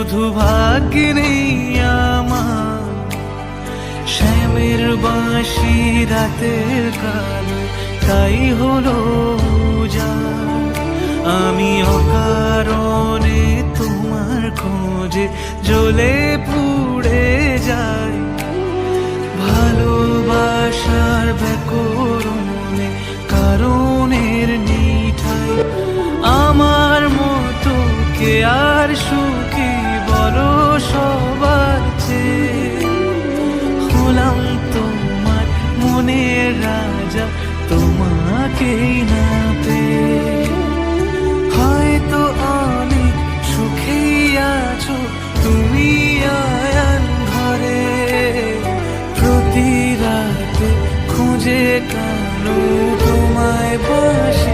শুধু ভাগ্যে নেই আমার শ্যামের বাঁশি রাতের কালো, তাই হলো উজাড়। আমি অকারণে তোমার খোঁজে জ্বলে পুড়ে যাই, ভালোবাসার ব্যাকরণে কারণের নিঠাই। আমার মতো কে আর সুখী বলো সবার চেয়ে, হলাম তোমার মনের রাজা তোমাকেই না পেয়ে। হয়তো অনেক সুখেই আছো তুমি আয়ান ঘরে, প্রতি রাতে খুঁজে কানো তোমায় বাসা।